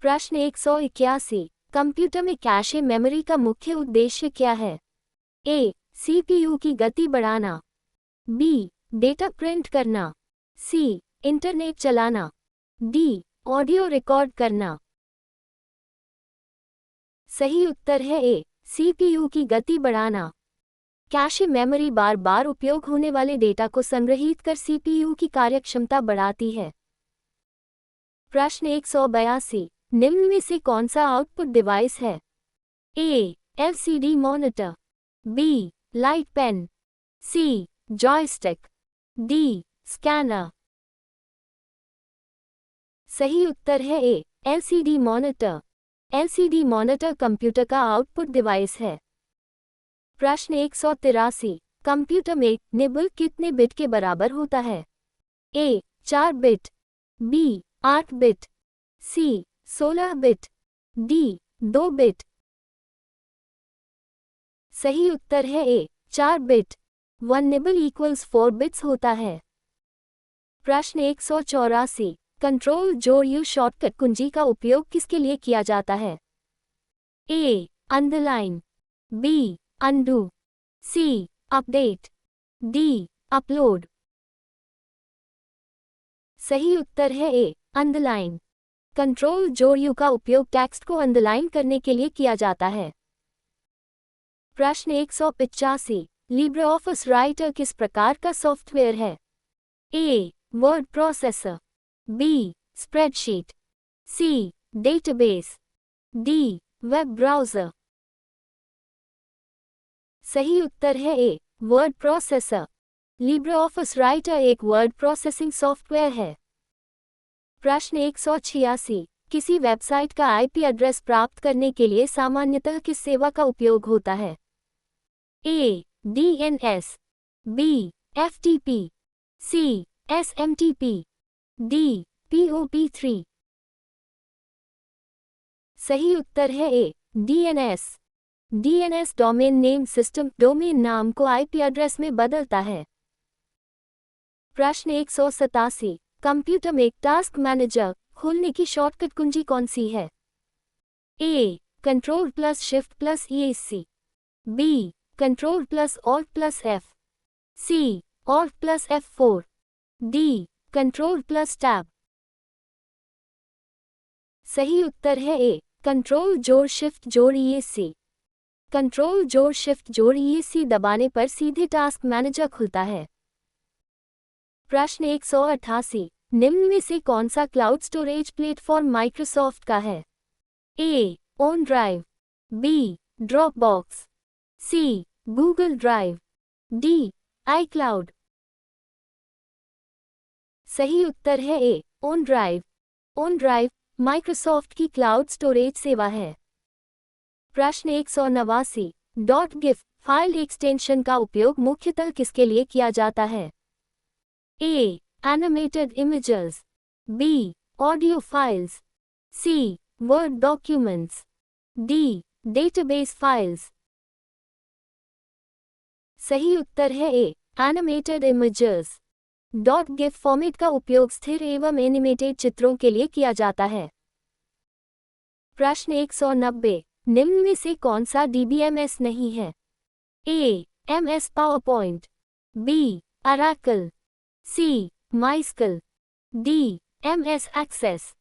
प्रश्न 181, कंप्यूटर में cache memory का मुख्य उद्देश्य क्या है? ए. सीपीयू की गति बढ़ाना, बी. डेटा प्रिंट करना, सी. इंटरनेट चलाना, डी. ऑडियो रिकॉर्ड करना। सही उत्तर है ए. सीपीयू की गति बढ़ाना। कैशे मेमोरी बार बार उपयोग होने वाले डेटा को संग्रहीत कर सीपीयू की कार्यक्षमता बढ़ाती है। प्रश्न 182, निम्न में से कौन सा आउटपुट डिवाइस है? A. LCD monitor, B. Light pen, C. Joystick, D. Scanner. सही उत्तर है A. LCD monitor. LCD monitor computer का आउटपुट डिवाइस है। प्रश्न 183, कंप्यूटर में निबल कितने बिट के बराबर होता है? ए. 4 बिट, बी. 8 बिट, सी. 16 बिट, डी. 2 बिट। सही उत्तर है ए. 4 बिट। 1 निबल इक्वल्स 4 बिट्स होता है। प्रश्न 184, कंट्रोल जो यू शॉर्टकट कुंजी का उपयोग किसके लिए किया जाता है? A. Underline, B. Undo, C. Update, D. Upload. सही उत्तर है ए. अंडरलाइन। कंट्रोल जो यू का उपयोग टेक्स्ट को अंडरलाइन करने के लिए किया जाता है। प्रश्न 185, लिब्रे ऑफिस राइटर किस प्रकार का सॉफ्टवेयर है? A. Word processor, B. Spreadsheet, C. Database, D. Web browser. सही उत्तर है A. Word processor. LibreOffice writer एक वर्ड प्रोसेसिंग सॉफ्टवेयर है। प्रश्न 186, किसी वेबसाइट का आईपी एड्रेस प्राप्त करने के लिए सामान्यतः किस सेवा का उपयोग होता है? A. DNS, B. FTP, C. SMTP, D. पीओपी3। सही उत्तर है A. DNS. DNS domain name system domain नाम को आईपी एड्रेस में बदलता है। प्रश्न 187, कंप्यूटर में टास्क मैनेजर खोलने की शॉर्टकट कुंजी कौन सी है? A. Control plus shift plus ESC, B. Control plus alt plus F, C. Alt plus F4, D. Control plus tab. सही उत्तर है ए. कंट्रोल जोड़ शिफ्ट जोड़ ESC। कंट्रोल जोड़ शिफ्ट जोड़ ESC दबाने पर सीधे टास्क मैनेजर खुलता है। प्रश्न 188, निम्न में से कौन सा क्लाउड स्टोरेज प्लेटफॉर्म माइक्रोसॉफ्ट का है? A. OneDrive, B. Dropbox, C. Google Drive, D. ICloud. सही उत्तर है A. OneDrive. OneDrive Microsoft की क्लाउड स्टोरेज सेवा है। प्रश्न 189, .gif फाइल एक्सटेंशन का उपयोग मुख्यतः किसके लिए किया जाता है? A. Animated images, B. Audio files, C. Word documents, D. Database files. सही उत्तर है A. Animated images. .gif format का उपयोग स्थिर एवं एनिमेटेड चित्रों के लिए किया जाता है। प्रश्न 190, निम्न में से कौन सा DBMS नहीं है? A. MS PowerPoint, B. Oracle, C. MySQL, D. MS Access.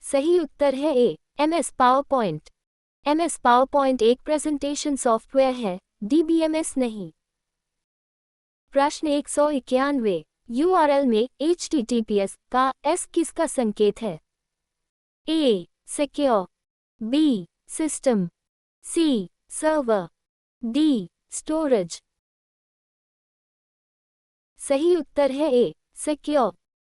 सही उत्तर है A. MS PowerPoint. MS PowerPoint एक प्रेजेंटेशन सॉफ्टवेयर है, DBMS नहीं। प्रश्न 191, URL में HTTPS का S किसका संकेत है? A. Secure, B. System, C. Server, D. Storage. सही उत्तर है ए. सिक्योर।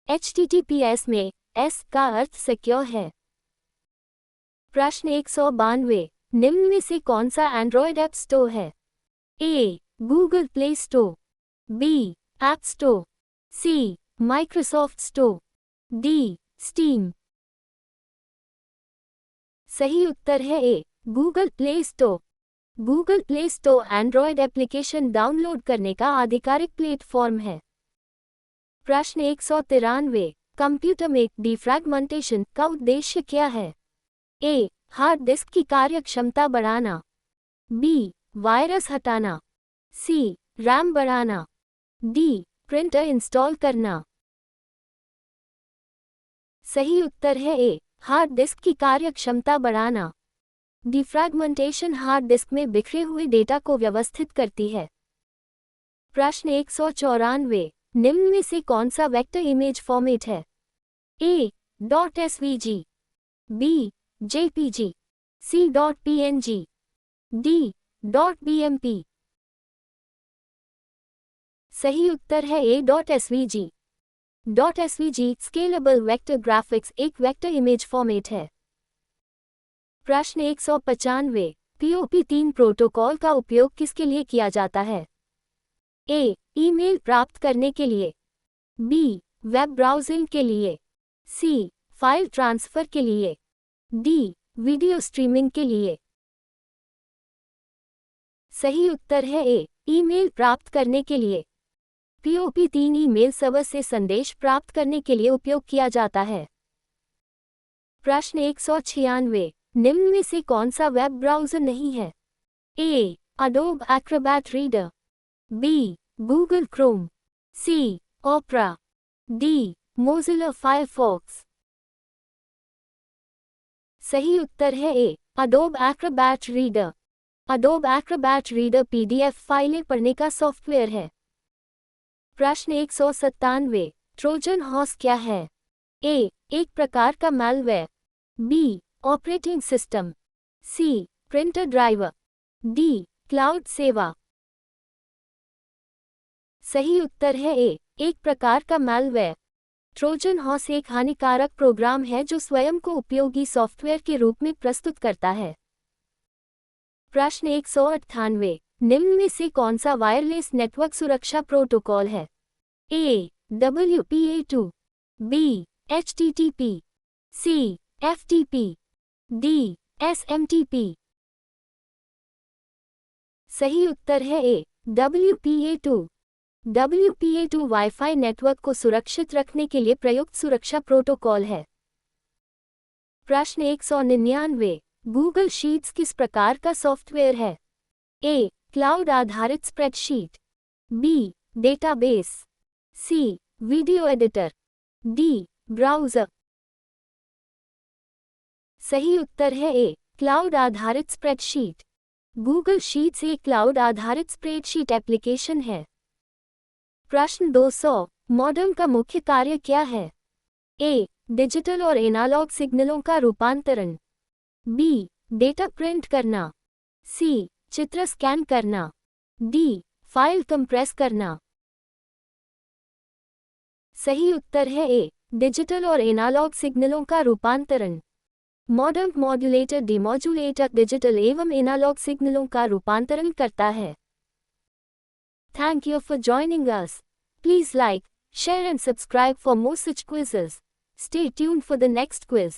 HTTPS में S का अर्थ सिक्योर है। प्रश्न 192, निम्न में से कौन सा एंड्रॉयड ऐप स्टोर है? A. Google Play Store, B. App Store, C. Microsoft Store, D. Steam. सही उत्तर है A. Google Play Store. Google Play Store Android application download करने का आधिकारिक प्लेटफॉर्म है। प्रश्न 193, कंप्यूटर में डिफ्रैगमेंटेशन का उद्देश्य क्या है? ए. हार्ड डिस्क की कार्यक्षमता बढ़ाना। बी. वायरस हटाना। सी. रैम बढ़ाना। डी. प्रिंटर इंस्टॉल करना। सही उत्तर है ए. हार्ड डिस्क की कार्यक्षमता बढ़ाना। डिफ्रैगमेंटेशन हार्ड डिस्क में बिखरे हुए डेटा को व्यवस्थित करती है। प्रश्न 194, निम्न में से कौन सा वेक्टर इमेज फॉर्मेट है? A. .svg, B. jpg, C. .png, D. .bmp। सही उत्तर है A. .svg। .svg scalable vector graphics एक वेक्टर इमेज फॉर्मेट है। प्रश्न 195, POP3 प्रोटोकॉल का उपयोग किसके लिए किया जाता है? ए. ईमेल प्राप्त करने के लिए। बी. वेब ब्राउजिंग के लिए। सी. फाइल ट्रांसफर के लिए। डी. वीडियो स्ट्रीमिंग के लिए। सही उत्तर है ए. ईमेल प्राप्त करने के लिए। POP3 ईमेल सर्वर से संदेश प्राप्त करने के लिए उपयोग किया जाता है। प्रश्न 196, निम्न में से कौन सा वेब ब्राउज़र नहीं है? A. Adobe Acrobat Reader, B. Google Chrome, C. Opera, D. Mozilla Firefox. सही उत्तर है A. Adobe Acrobat Reader. Adobe Acrobat Reader PDF फाइलें पढ़ने का सॉफ्टवेयर है। प्रश्न 197, ट्रोजन हॉर्स क्या है? ए. एक प्रकार का malware. B. Operating system. C. Printer driver. D. Cloud सेवा। सही उत्तर है ए. एक प्रकार का मैलवेयर। ट्रोजन हॉर्स एक हानिकारक प्रोग्राम है जो स्वयं को उपयोगी सॉफ्टवेयर के रूप में प्रस्तुत करता है। प्रश्न 198, निम्न में से कौन सा वायरलेस नेटवर्क सुरक्षा प्रोटोकॉल है? A. WPA2, B. HTTP, C. FTP, D. SMTP। सही उत्तर है A. WPA2। WPA2 wifi network को सुरक्षित रखने के लिए प्रयुक्त सुरक्षा प्रोटोकॉल है। प्रश्न 199, गूगल शीट्स किस प्रकार का सॉफ्टवेयर है? ए. क्लाउड आधारित spreadsheet. B. Database. C. Video editor. D. Browser. सही उत्तर है ए. क्लाउड आधारित स्प्रेडशीट। गूगल शीट्स एक क्लाउड आधारित स्प्रेडशीट एप्लीकेशन है। प्रश्न 200, मॉडेम का मुख्य कार्य क्या है? ए. डिजिटल और एनालॉग सिग्नलों का रूपांतरण। बी. डेटा प्रिंट करना। सी. चित्र स्कैन करना। डी. फाइल कंप्रेस करना। सही उत्तर है ए. डिजिटल और एनालॉग सिग्नलों का रूपांतरण। मॉडेम मॉड्यूलेटर डिमॉड्यूलेटर डिजिटल एवं एनालॉग सिग्नलों का रूपांतरण करता है। Thank you for joining us. Please like, share and subscribe for more such quizzes. Stay tuned for the next quiz.